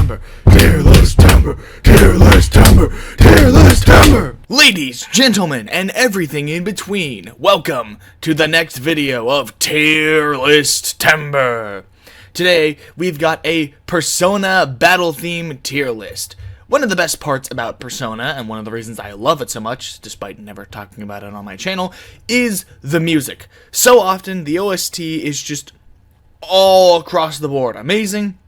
Tember, tier list Tember, tier list Tember, tier list Tember. Ladies, gentlemen, and everything in between, welcome to the next video of Tier List Tember. Today, we've got a Persona battle theme tier list. One of the best parts about Persona, and one of the reasons I love it so much, despite never talking about it on my channel, is the music. So often, the OST is just all across the board amazing,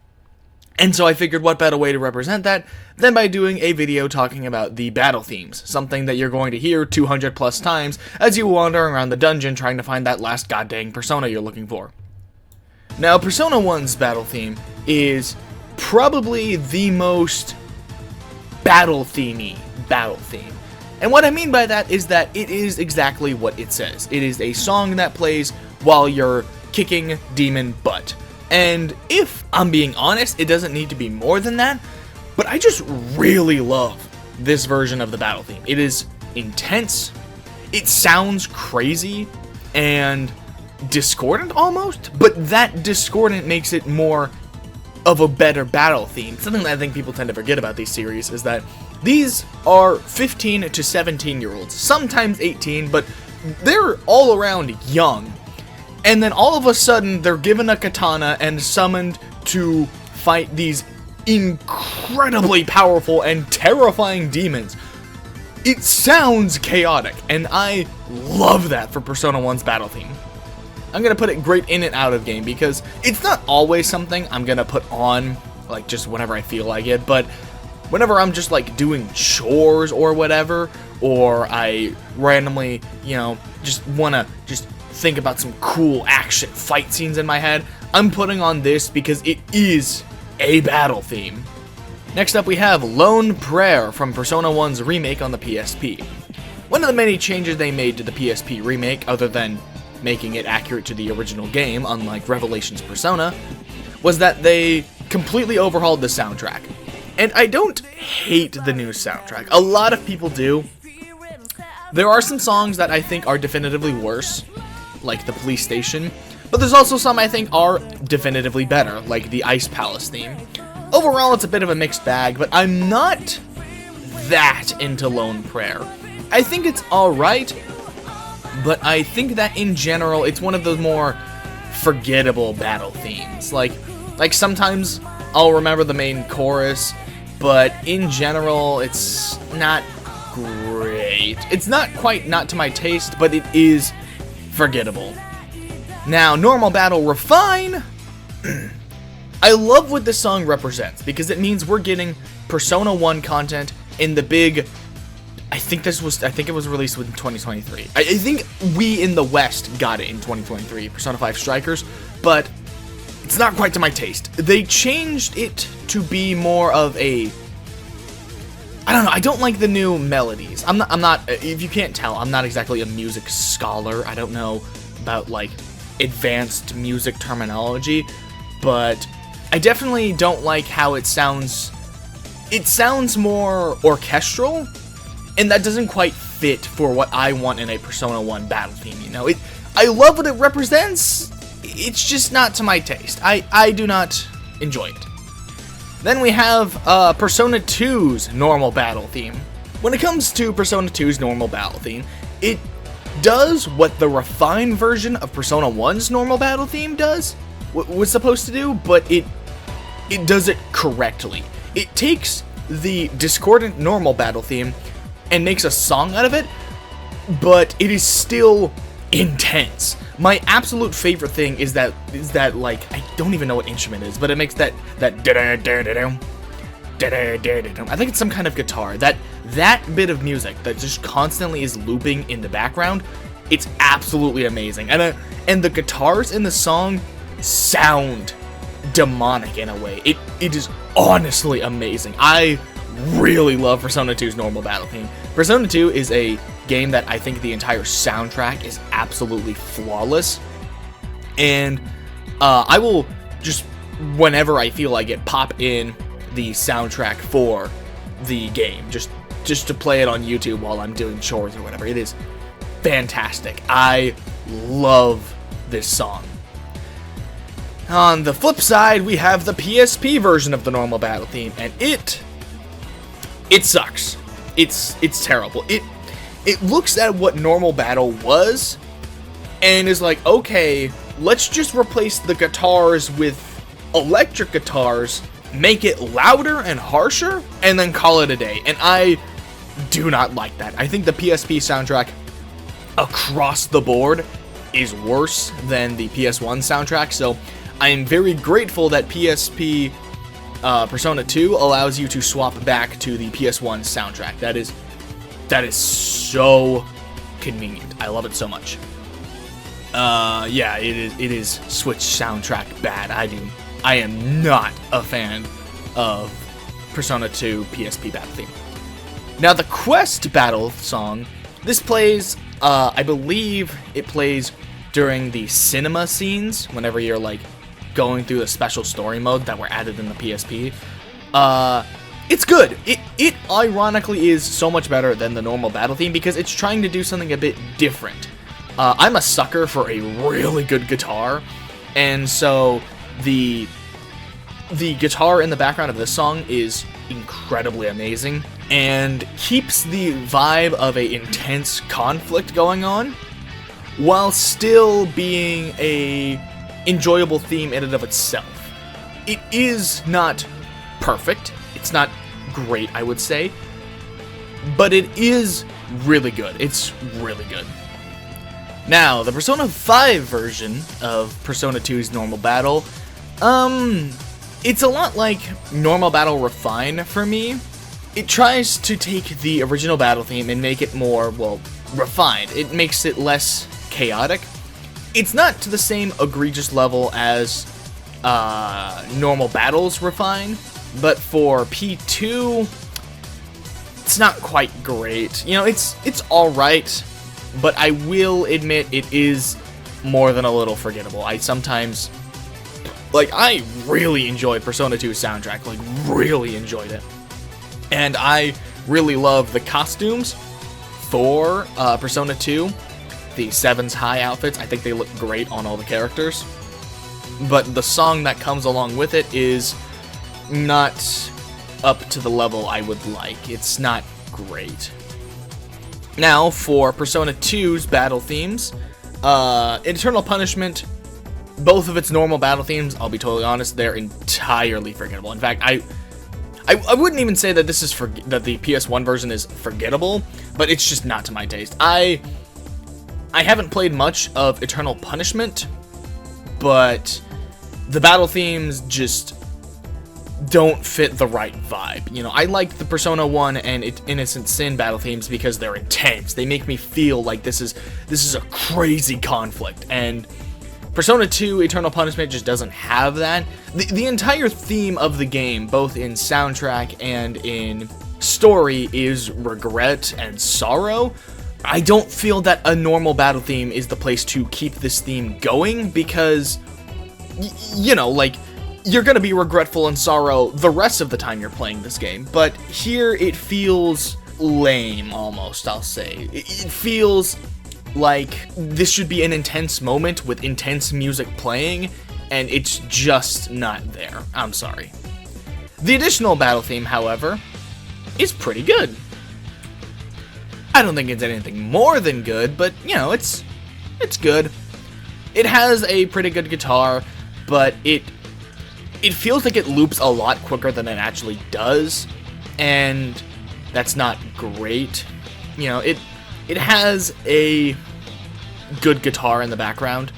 and so I figured what better way to represent that than by doing a video talking about the battle themes, something that you're going to hear 200 plus times as you wander around the dungeon trying to find that last goddamn Persona you're looking for. Now, Persona 1's battle theme is probably the most battle-theme. And what I mean by that is that it is exactly what it says. It is a song that plays while you're kicking demon butt. And if I'm being honest, it doesn't need to be more than that, but I just really love this version of the battle theme. It is intense, it sounds crazy, and discordant almost, but that discordant makes it more of a better battle theme. Something that I think people tend to forget about these series is that these are 15 to 17 year olds, sometimes 18, but they're all around young. And then all of a sudden, they're given a katana and summoned to fight these incredibly powerful and terrifying demons. It sounds chaotic, and I love that for Persona 1's battle theme. I'm going to put it great in and out of game, because it's not always something I'm going to put on, like, just whenever I feel like it, but whenever I'm just, like, doing chores or whatever, or I randomly, just want to just think about some cool action fight scenes in my head, I'm putting on this because it is a battle theme. Next up we have Lone Prayer from Persona 1's remake on the PSP. One of the many changes they made to the PSP remake, other than making it accurate to the original game, unlike Revelations Persona, was that they completely overhauled the soundtrack. And I don't hate the new soundtrack. A lot of people do. There are some songs that I think are definitively worse, like the police station, but there's also some I think are definitively better, like the Ice Palace theme. Overall, it's a bit of a mixed bag, but I'm not that into Lone Prayer. I think it's alright, but I think that in general, it's one of those more forgettable battle themes. Like sometimes I'll remember the main chorus, but in general, it's not great. It's not quite not to my taste, but it is forgettable. Now, Normal Battle Refine. I love what this song represents, because it means we're getting Persona 1 content in the big, I think it was released in 2023. I think we in the West got it in 2023, Persona 5 Strikers, but it's not quite to my taste. They changed it to be more of a, I don't know, I don't like the new melodies. I'm not, if you can't tell, I'm not exactly a music scholar. I don't know about, like, advanced music terminology, but I definitely don't like how it sounds. It sounds more orchestral, and that doesn't quite fit for what I want in a Persona 1 battle theme, I love what it represents, it's just not to my taste. I do not enjoy it. Then we have Persona 2's normal battle theme. When it comes to Persona 2's normal battle theme, it does what the refined version of Persona 1's normal battle theme was supposed to do, but it does it correctly. It takes the discordant normal battle theme and makes a song out of it, but it is still intense. My absolute favorite thing is that like, I don't even know what instrument it is, but it makes that I think it's some kind of guitar. That bit of music that just constantly is looping in the background, it's absolutely amazing. And the guitars in the song sound demonic in a way. It is honestly amazing. I really love Persona 2's normal battle theme. Persona 2 is a game that I think the entire soundtrack is absolutely flawless, and I will just, whenever I feel like it, pop in the soundtrack for the game, just to play it on YouTube while I'm doing chores or whatever. It is fantastic. I love this song. On the flip side, we have the PSP version of the normal battle theme, and it sucks. It's terrible. It looks at what normal battle was and is like, okay, let's just replace the guitars with electric guitars, make it louder and harsher, and then call it a day. And I do not like that. I think the PSP soundtrack across the board is worse than the PS1 soundtrack, so I am very grateful that PSP Persona 2 allows you to swap back to the PS1 soundtrack. That is so convenient. I love it so much. Yeah, it is Switch soundtrack bad. I am not a fan of Persona 2 PSP battle theme. Now the Quest battle song, this plays, I believe it plays during the cinema scenes, whenever you're like going through the special story mode that were added in the PSP. It's good. It ironically is so much better than the normal battle theme because it's trying to do something a bit different. I'm a sucker for a really good guitar, and so the guitar in the background of this song is incredibly amazing and keeps the vibe of a intense conflict going on while still being a enjoyable theme in and of itself. It is not perfect. It's not great, I would say, but it is really good. It's really good. Now, the Persona 5 version of Persona 2's normal battle, it's a lot like normal battle refined for me. It tries to take the original battle theme and make it more, well, refined. It makes it less chaotic. It's not to the same egregious level as normal battles refine, but for P2, it's not quite great. You know, it's alright, but I will admit it is more than a little forgettable. I really enjoyed Persona 2's soundtrack, like really enjoyed it. And I really love the costumes for Persona 2, the Seven's High outfits. I think they look great on all the characters. But the song that comes along with it is not up to the level I would like. It's not great. Now, for Persona 2's battle themes, Eternal Punishment, both of its normal battle themes, I'll be totally honest, they're entirely forgettable. In fact, I wouldn't even say that that the PS1 version is forgettable, but it's just not to my taste. I haven't played much of Eternal Punishment, but the battle themes just don't fit the right vibe. You know, I like the Persona 1 and Innocent Sin battle themes because they're intense. They make me feel like this is a crazy conflict, and Persona 2 Eternal Punishment just doesn't have that. The entire theme of the game, both in soundtrack and in story, is regret and sorrow. I don't feel that a normal battle theme is the place to keep this theme going because, you know, like, you're gonna be regretful and sorrow the rest of the time you're playing this game, but here it feels lame, almost, I'll say. It feels like this should be an intense moment with intense music playing, and it's just not there. I'm sorry. The additional battle theme, however, is pretty good. I don't think it's anything more than good, but, you know, it's good. It has a pretty good guitar, but it feels like it loops a lot quicker than it actually does, and that's not great. You know, it has a good guitar in the background,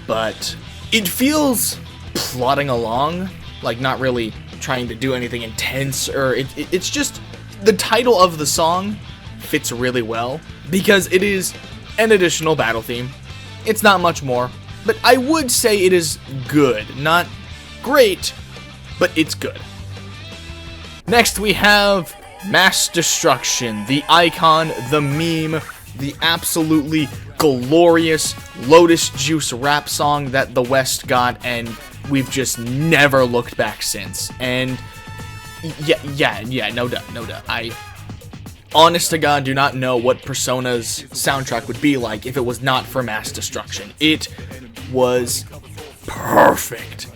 but it feels plodding along, like not really trying to do anything intense, or it's just, the title of the song fits really well, because it is an additional battle theme. It's not much more, but I would say it is good, not great, but it's good. Next we have Mass Destruction, the icon, the meme, the absolutely glorious Lotus Juice rap song that the West got, and we've just never looked back since. And yeah, no doubt. I, honest to God, do not know what Persona's soundtrack would be like if it was not for Mass Destruction. It was perfect.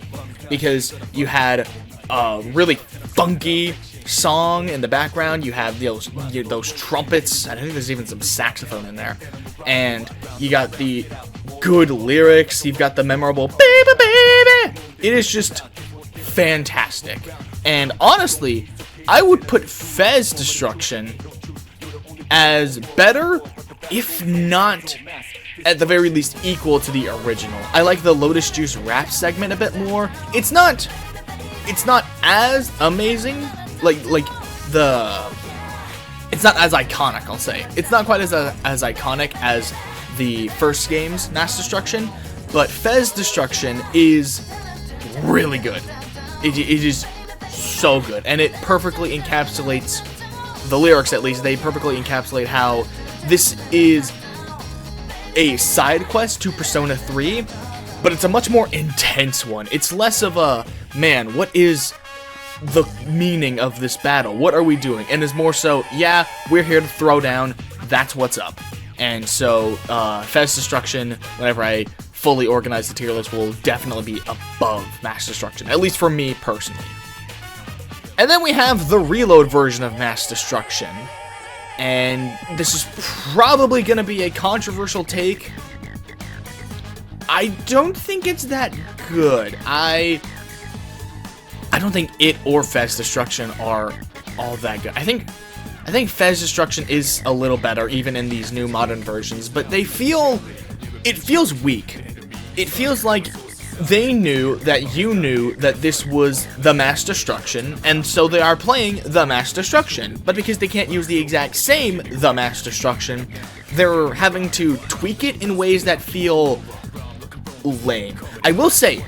because you had a really funky song in the background. You have those trumpets. I think there's even some saxophone in there, and you got the good lyrics. You've got the memorable "baby, baby." It is just fantastic, and honestly, I would put Fez Destruction as better, if not at the very least equal to the original. I like the Lotus Juice rap segment a bit more. It's not as amazing, it's not as iconic, I'll say. It's not quite as iconic as the first game's Mass Destruction, but Fez Destruction is really good. It is so good, and it perfectly encapsulates, the lyrics at least, they perfectly encapsulate how this is a side quest to Persona 3, but it's a much more intense one. It's less of a, man, what is the meaning of this battle? What are we doing? And it's more so, yeah, we're here to throw down, that's what's up. And so, Fez Destruction, whenever I fully organize the tier list, will definitely be above Mass Destruction, at least for me personally. And then we have the Reload version of Mass Destruction. And this is probably going to be a controversial take. I don't think it's that good. I don't think it or Fez Destruction are all that good. I think Fez Destruction is a little better, even in these new modern versions, but it feels weak. It feels like they knew that you knew that this was the Mass Destruction, and so they are playing the Mass Destruction. But because they can't use the exact same the Mass Destruction, they're having to tweak it in ways that feel lame. I will say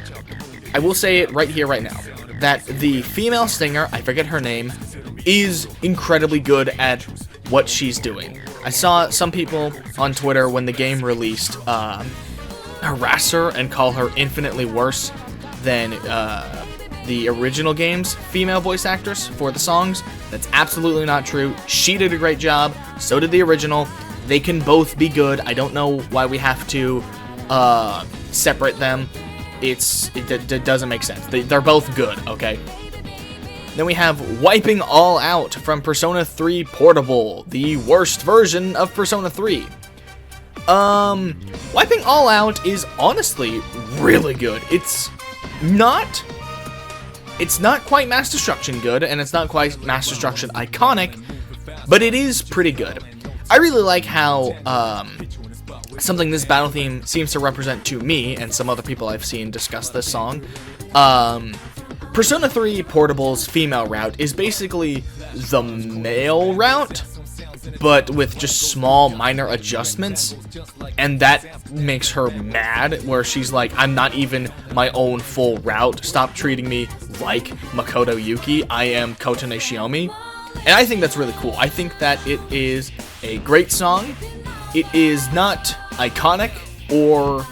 it right here, right now, that the female singer, I forget her name, is incredibly good at what she's doing. I saw some people on Twitter when the game released harass her and call her infinitely worse than the original game's female voice actress for the songs. That's absolutely not true. She did a great job, so did the original. They can both be good. I don't know why we have to separate them. It doesn't make sense. They're both good, okay? Then we have Wiping All Out from Persona 3 Portable, the worst version of Persona 3. Wiping All Out is honestly really good. It's not quite Mass Destruction good, and it's not quite Mass Destruction iconic, but it is pretty good. I really like how, something this battle theme seems to represent to me, and some other people I've seen discuss this song. Persona 3 Portable's female route is basically the male route, but with just small minor adjustments, and that makes her mad, where she's like, I'm not even my own full route, stop treating me like Makoto Yuki, I am Kotone Shiomi. And I think that's really cool. I think that it is a great song. It is not iconic or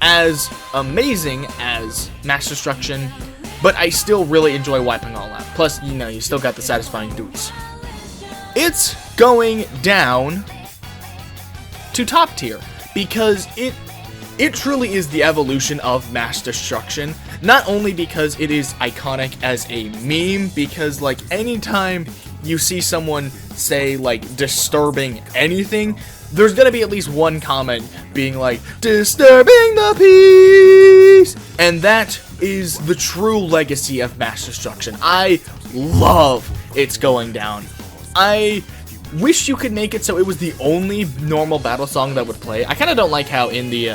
as amazing as Mass Destruction, but I still really enjoy Wiping All Out. Plus, you know, you still got the satisfying dudes. It's going down to top tier because it truly is the evolution of Mass Destruction. Not only because it is iconic as a meme, because like anytime you see someone say like disturbing anything, there's gonna be at least one comment being like, disturbing the peace, and that is the true legacy of Mass Destruction. I love It's Going Down. I wish you could make it so it was the only normal battle song that would play. I kind of don't like how in the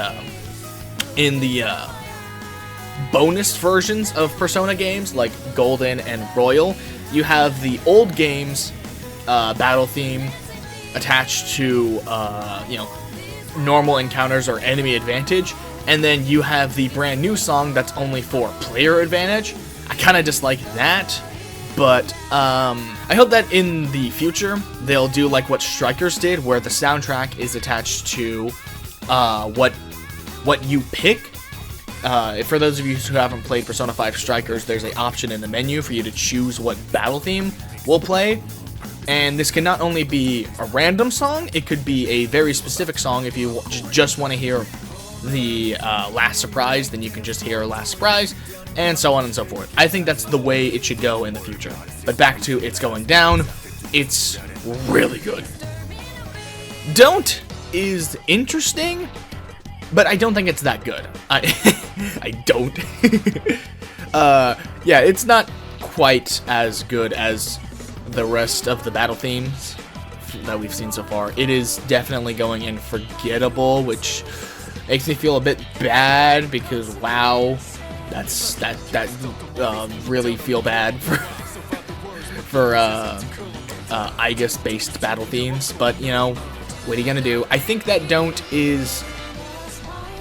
bonus versions of Persona games, like Golden and Royal, you have the old game's battle theme attached to, normal encounters or enemy advantage, and then you have the brand new song that's only for player advantage. I kind of dislike that, but I hope that in the future they'll do like what Strikers did, where the soundtrack is attached to what you pick. For those of you who haven't played Persona 5 Strikers, there's an option in the menu for you to choose what battle theme will play. And this can not only be a random song, it could be a very specific song. If you just want to hear the Last Surprise, then you can just hear Last Surprise. and so on and so forth. I think that's the way it should go in the future. But back to It's Going Down, it's really good. Don't is interesting, but I don't think it's that good. I don't. Yeah, it's not quite as good as the rest of the battle themes that we've seen so far. It is definitely going in forgettable, which makes me feel a bit bad because wow, that really feel bad for Aegis based battle themes. But you know, what are you gonna do? I think that Don't is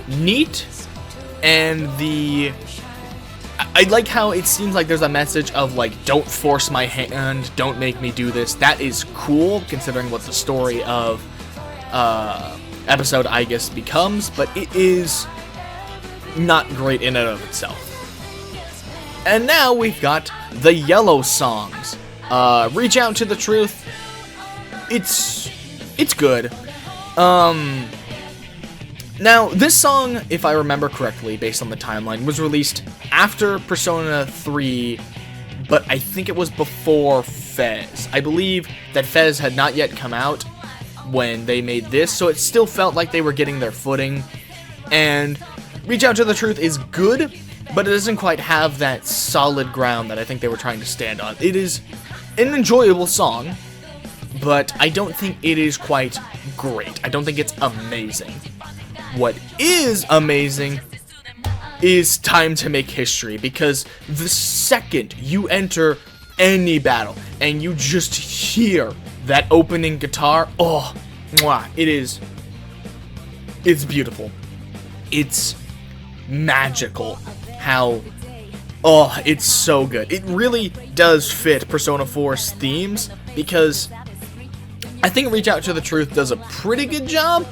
neat, and I like how it seems like there's a message of like, don't force my hand, don't make me do this. That is cool considering what the story of episode Aegis becomes, but it is not great in and of itself. And now we've got the Yellow songs. Reach Out to the Truth. It's good. Now, this song, if I remember correctly, based on the timeline, was released after Persona 3, but I think it was before Fez. I believe that Fez had not yet come out when they made this, so it still felt like they were getting their footing. And Reach Out to the Truth is good, but it doesn't quite have that solid ground that I think they were trying to stand on. It is an enjoyable song, but I don't think it is quite great. I don't think it's amazing. What is amazing is Time to Make History, because the second you enter any battle and you just hear that opening guitar, oh, mwah, it's beautiful. It's magical how, oh, it's so good. It really does fit Persona 4's themes, because I think Reach Out to the Truth does a pretty good job,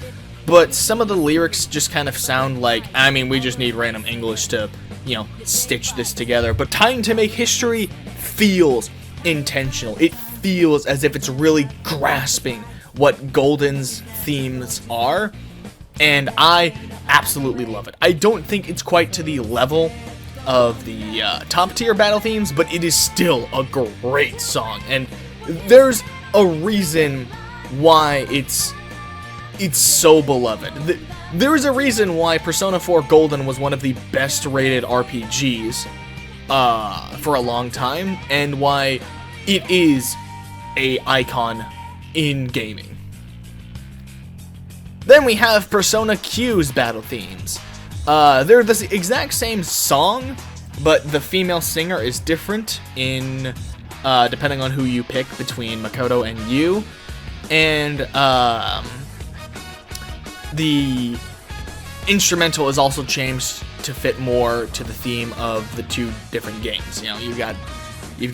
but some of the lyrics just kind of sound like, I mean, we just need random English to, you know, stitch this together. But Time to Make History feels intentional. It feels as if it's really grasping what Golden's themes are, and I absolutely love it. I don't think it's quite to the level of the top tier battle themes, but it is still a great song, and there's a reason why it's so beloved. There is a reason why Persona 4 Golden was one of the best rated RPGs for a long time, and why it is an icon in gaming. Then we have Persona Q's battle themes. They're the exact same song, but the female singer is different in depending on who you pick between Makoto and Yu, and the instrumental is also changed to fit more to the theme of the two different games. You know, you've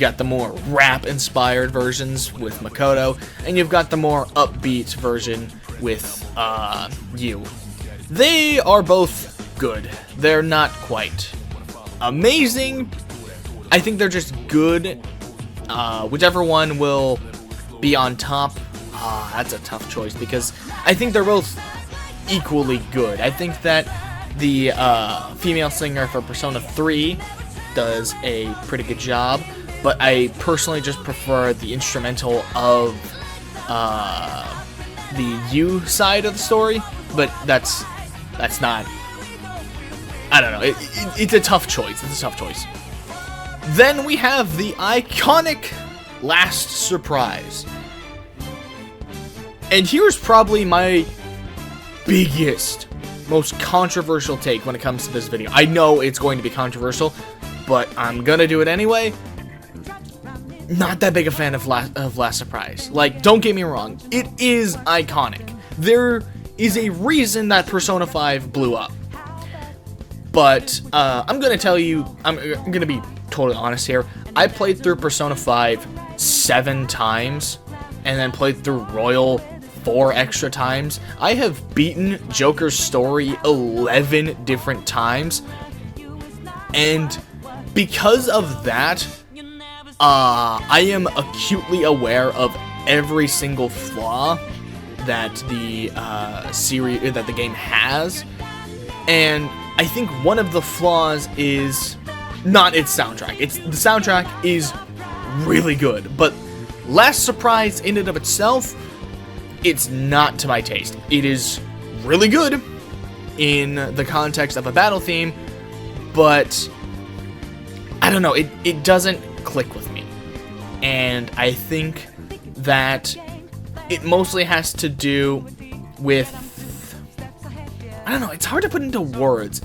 got the more rap-inspired versions with Makoto, and you've got the more upbeat version with Yu. They are both good. They're not quite amazing. I think they're just good. Whichever one will be on top, that's a tough choice, because I think they're both equally good. I think that the female singer for Persona 3 does a pretty good job, but I personally just prefer the instrumental of the Yu side of the story. But that's not, I don't know, it's a tough choice. It's a tough choice. Then we have the iconic Last Surprise. And here's probably my biggest, most controversial take when it comes to this video. I know it's going to be controversial, but I'm gonna do it anyway. Not that big a fan of Last Surprise. Like, don't get me wrong, it is iconic. There is a reason that Persona 5 blew up. But I'm gonna tell you, I'm gonna be totally honest here. I played through Persona 5 7 times, and then played through Royal 4 extra times. I have beaten Joker's story 11 different times, and because of that, I am acutely aware of every single flaw that the that the game has, and I think one of the flaws is not its soundtrack. The soundtrack is really good, but Last Surprise in and of itself, it's not to my taste. It is really good in the context of a battle theme, but I don't know, it doesn't click with me. And I think that it mostly has to do with, I don't know, it's hard to put into words,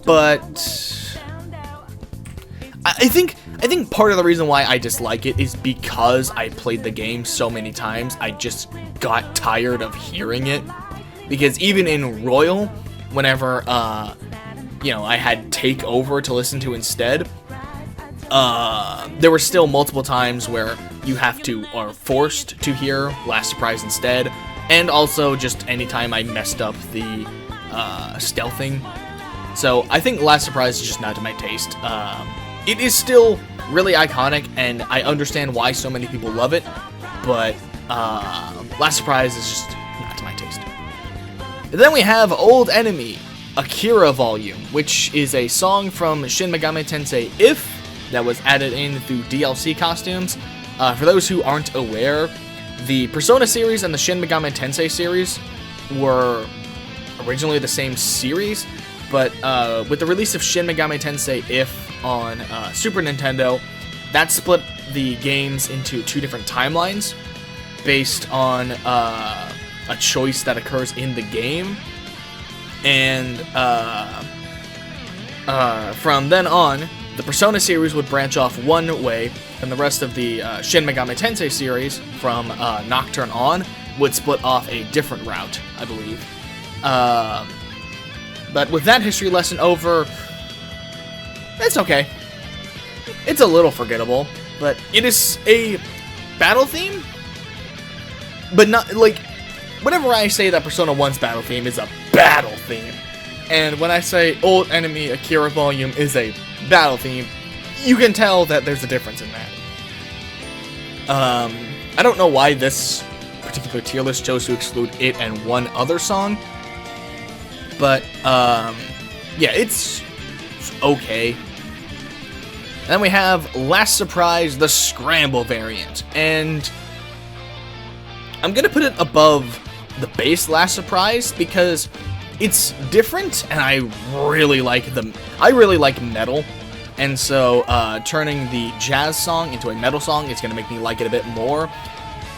but I think part of the reason why I dislike it is because I played the game so many times, I just got tired of hearing it. Because even in Royal, whenever, I had Take Over to listen to instead, there were still multiple times where you have to, or forced to hear Last Surprise instead, and also just anytime I messed up the stealthing. So I think Last Surprise is just not to my taste. It is still really iconic, and I understand why so many people love it, but Last Surprise is just not to my taste. And then we have Old Enemy, Akira Volume, which is a song from Shin Megami Tensei If that was added in through DLC costumes. For those who aren't aware, the Persona series and the Shin Megami Tensei series were originally the same series, but with the release of Shin Megami Tensei If on Super Nintendo, that split the games into two different timelines based on a choice that occurs in the game. And from then on, the Persona series would branch off one way, and the rest of the Shin Megami Tensei series, from Nocturne on, would split off a different route, I believe. But with that history lesson over, it's okay. It's a little forgettable, but it is a battle theme, but not, like, whenever I say that Persona 1's battle theme is a battle theme, and when I say Old Enemy Akira Volume is a battle theme, you can tell that there's a difference in that. I don't know why this particular tier list chose to exclude it and one other song, but yeah, it's okay. And then we have Last Surprise, the Scramble variant, and I'm gonna put it above the base Last Surprise because it's different, and I really like metal, and so turning the jazz song into a metal song is gonna make me like it a bit more,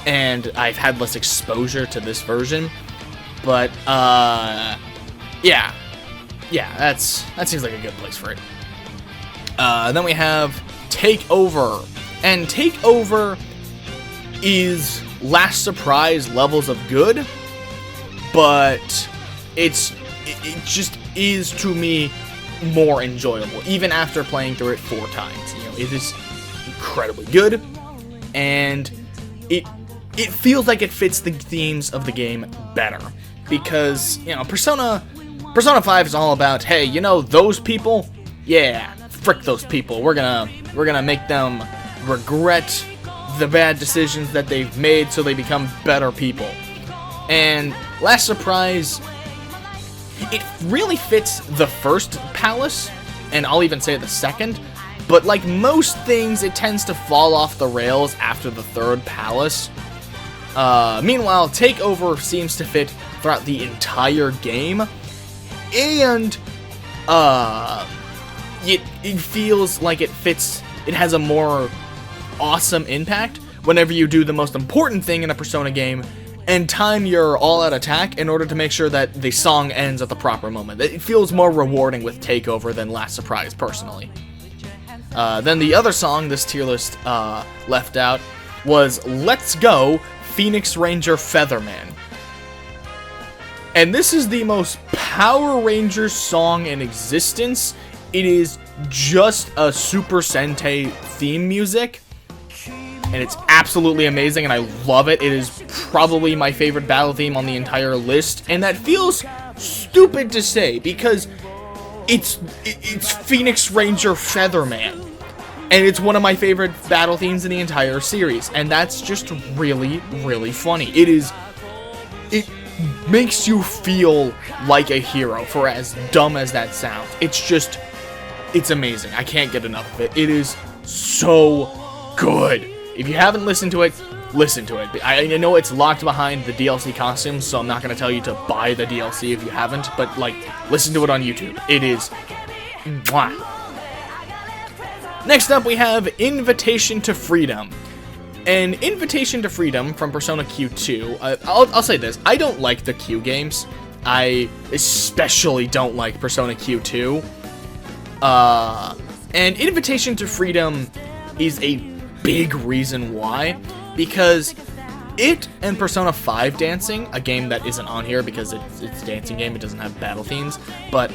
and I've had less exposure to this version, but yeah, that seems like a good place for it. Then we have Take Over, and Take Over is Last Surprise levels of good, but it just is, to me, more enjoyable, even after playing through it 4 times. You know, it is incredibly good, and it feels like it fits the themes of the game better, because, you know, Persona 5 is all about, hey, you know, those people? Yeah, frick those people. We're gonna make them regret the bad decisions that they've made so they become better people. And Last Surprise, it really fits the first palace, and I'll even say the second, but like most things, it tends to fall off the rails after the third palace. Meanwhile, Take Over seems to fit throughout the entire game, and it feels like it fits, it has a more awesome impact whenever you do the most important thing in a Persona game and time your all-out attack in order to make sure that the song ends at the proper moment. It feels more rewarding with Take Over than Last Surprise, personally. Then the other song this tier list left out was Let's Go, Phoenix Ranger Featherman. And this is the most Power Rangers song in existence. It is just a Super Sentai theme music, and it's absolutely amazing, and I love it. It is probably my favorite battle theme on the entire list, and that feels stupid to say because it's Phoenix Ranger Featherman, and it's one of my favorite battle themes in the entire series, and that's just really, really funny. It makes you feel like a hero, for as dumb as that sounds. It's it's amazing. I can't get enough of it. It is so good. If you haven't listened to it, listen to it. I know it's locked behind the DLC costumes, so I'm not going to tell you to buy the DLC if you haven't, but, like, listen to it on YouTube. It is... Mwah. Next up, we have Invitation to Freedom. An Invitation to Freedom from Persona Q2. I'll say this. I don't like the Q games. I especially don't like Persona Q2. And Invitation to Freedom is a big reason why. Because it and Persona 5 Dancing, a game that isn't on here because it's a dancing game, it doesn't have battle themes, but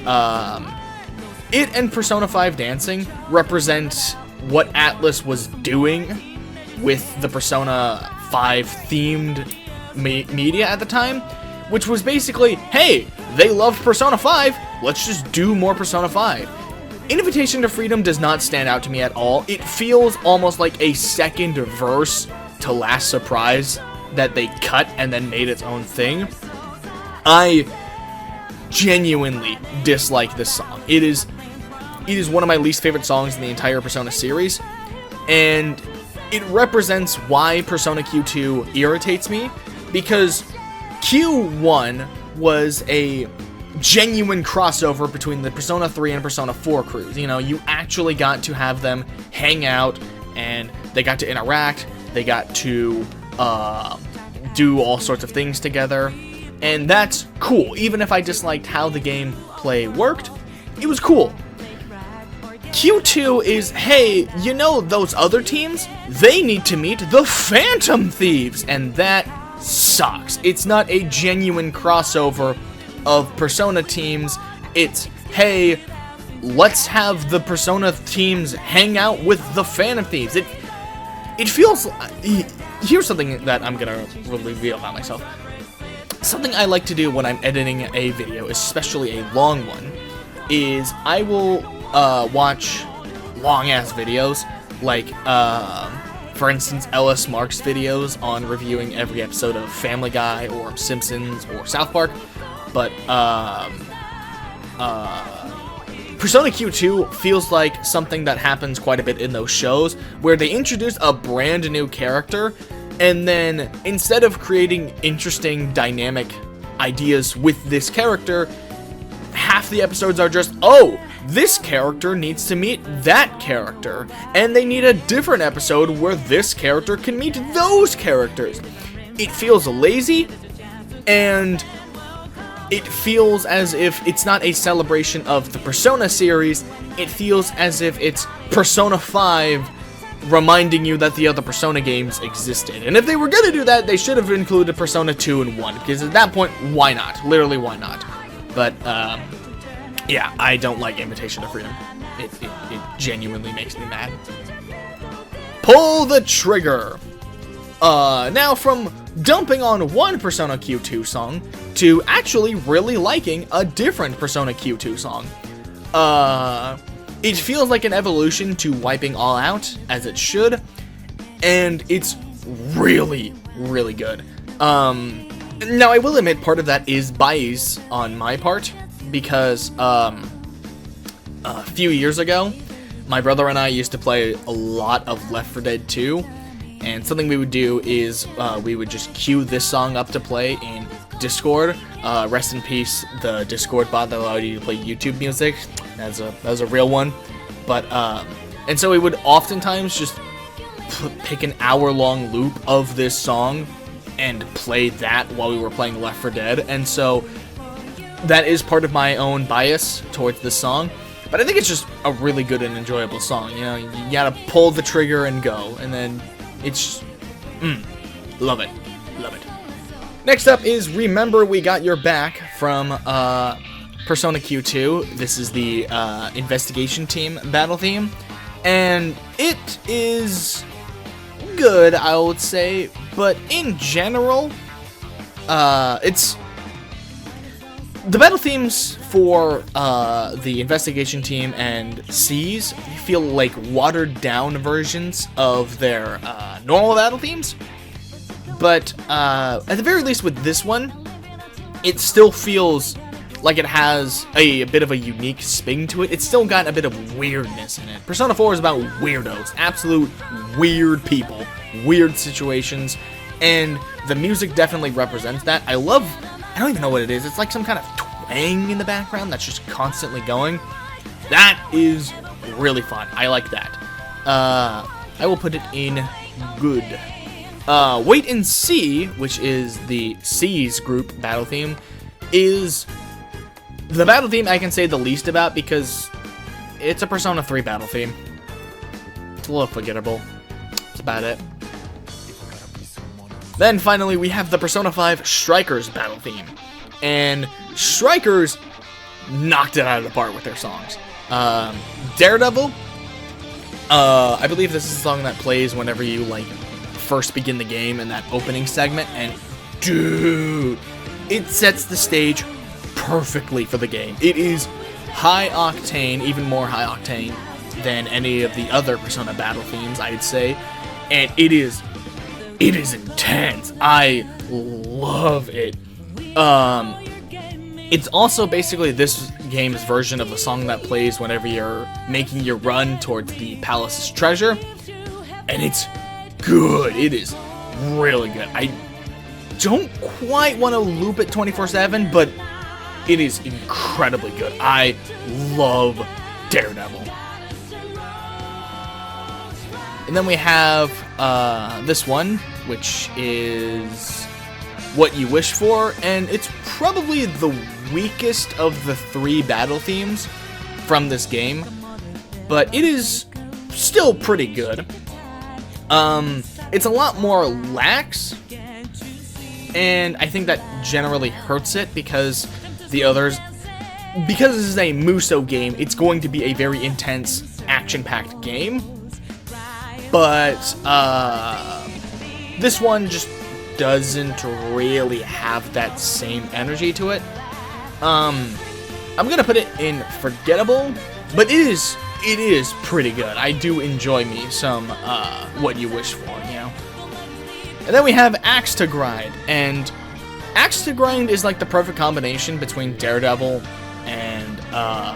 it and Persona 5 Dancing represent what Atlus was doing with the Persona 5 themed media at the time, which was basically, hey, they loved Persona 5, let's just do more Persona 5. Invitation to Freedom does not stand out to me at all. It feels almost like a second verse to Last Surprise that they cut and then made its own thing. I genuinely dislike this song. It is one of my least favorite songs in the entire Persona series, and it represents why Persona Q2 irritates me, because Q1 was a genuine crossover between the Persona 3 and Persona 4 crews. You know, you actually got to have them hang out, and they got to interact, they got to do all sorts of things together, and that's cool. Even if I disliked how the gameplay worked, it was cool. Q2 is, hey, you know those other teams? They need to meet the Phantom Thieves, and that sucks. It's not a genuine crossover of Persona teams. It's, hey, let's have the Persona teams hang out with the Phantom Thieves. It feels... Here's something that I'm gonna reveal about myself. Something I like to do when I'm editing a video, especially a long one, is I will watch long-ass videos, like, for instance, Ellis Mark's videos on reviewing every episode of Family Guy, or Simpsons, or South Park, but, Persona Q2 feels like something that happens quite a bit in those shows, where they introduce a brand new character, and then, instead of creating interesting, dynamic ideas with this character, half the episodes are just, oh, this character needs to meet that character, and they need a different episode where this character can meet those characters. It feels lazy, and it feels as if it's not a celebration of the Persona series, it feels as if it's Persona 5 reminding you that the other Persona games existed. And if they were gonna do that, they should have included Persona 2 and 1, because at that point, why not? Literally, why not? But, yeah, I don't like Invitation to Freedom. It genuinely makes me mad. Pull the Trigger! Now from dumping on one Persona Q2 song to actually really liking a different Persona Q2 song. It feels like an evolution to Wiping All Out, as it should, and it's really, really good. Now I will admit part of that is bias on my part, because a few years ago, my brother and I used to play a lot of Left 4 Dead 2, and something we would do is we would just queue this song up to play in Discord. Rest in peace, the Discord bot that allowed you to play YouTube music. That was a real one. But and so we would oftentimes just pick an hour-long loop of this song and play that while we were playing Left 4 Dead. And so that is part of my own bias towards this song. But I think it's just a really good and enjoyable song. You know, you gotta pull the trigger and go, and then it's love it, love it. Next up is Remember We Got Your Back from Persona Q2. This is the investigation team battle theme, and it is good, I would say, but in general, it's the battle themes for the investigation team and C's feel like watered down versions of their normal battle themes, but at the very least with this one, it still feels like it has a bit of a unique spin to it. It's still got a bit of weirdness in it. Persona 4 is about weirdos, absolute weird people, weird situations, and the music definitely represents that. I don't even know what it is. It's like some kind of twang in the background that's just constantly going. That is really fun. I like that. I will put it in good. Wait and See, which is the C's group battle theme, is the battle theme I can say the least about because it's a Persona 3 battle theme. It's a little forgettable. That's about it. Then finally we have the Persona 5 Strikers battle theme. And Strikers knocked it out of the park with their songs. Daredevil, I believe this is a song that plays whenever you like first begin the game in that opening segment, and dude, it sets the stage perfectly for the game. It is high octane, even more high octane than any of the other Persona battle themes, I'd say, and it is intense. I love it. It's also basically this game's version of the song that plays whenever you're making your run towards the palace's treasure, and it's good. It is really good. I don't quite want to loop it 24/7, but it is incredibly good. I love Daredevil. And then we have this one, which is What You Wish For, and it's probably the weakest of the 3 battle themes from this game, but it is still pretty good. It's a lot more lax, and I think that generally hurts it because because this is a Muso game, it's going to be a very intense, action-packed game, but this one just doesn't really have that same energy to it. I'm gonna put it in forgettable, but it is pretty good. I do enjoy me some What You Wish For, you know. And then we have Axe to Grind, and Axe to Grind is like the perfect combination between Daredevil and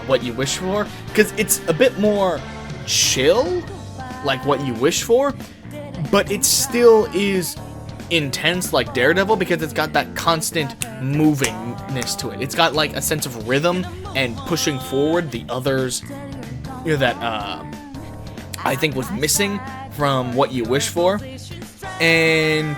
What You Wish For, because it's a bit more chill, like What You Wish For, but it still is intense like Daredevil because it's got that constant movingness to it. It's got like a sense of rhythm and pushing forward the others, you know, that I think was missing from What You Wish For, and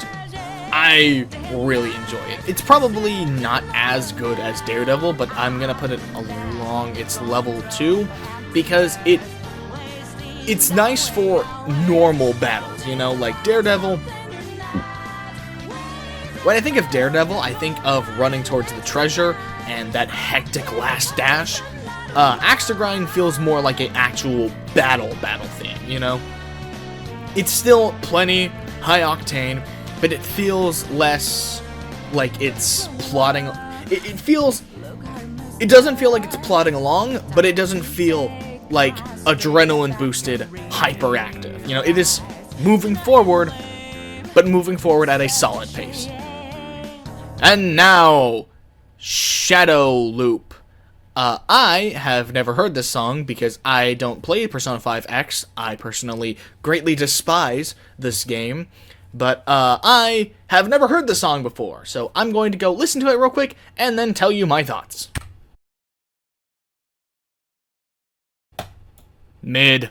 I really enjoy it. It's probably not as good as Daredevil, but I'm gonna put it along its level 2 because it's nice for normal battles, you know, like Daredevil. When I think of Daredevil, I think of running towards the treasure and that hectic last dash. Axe to Grind feels more like an actual battle theme, you know? It's still plenty high octane, but it feels less like it's plotting. It doesn't feel like it's plodding along, but it doesn't feel like adrenaline boosted, hyperactive. You know, it is moving forward, but moving forward at a solid pace. And now, Shadow Loop. I have never heard this song because I don't play Persona 5 X. I personally greatly despise this game, but I have never heard the song before, so I'm going to go listen to it real quick and then tell you my thoughts. Mid.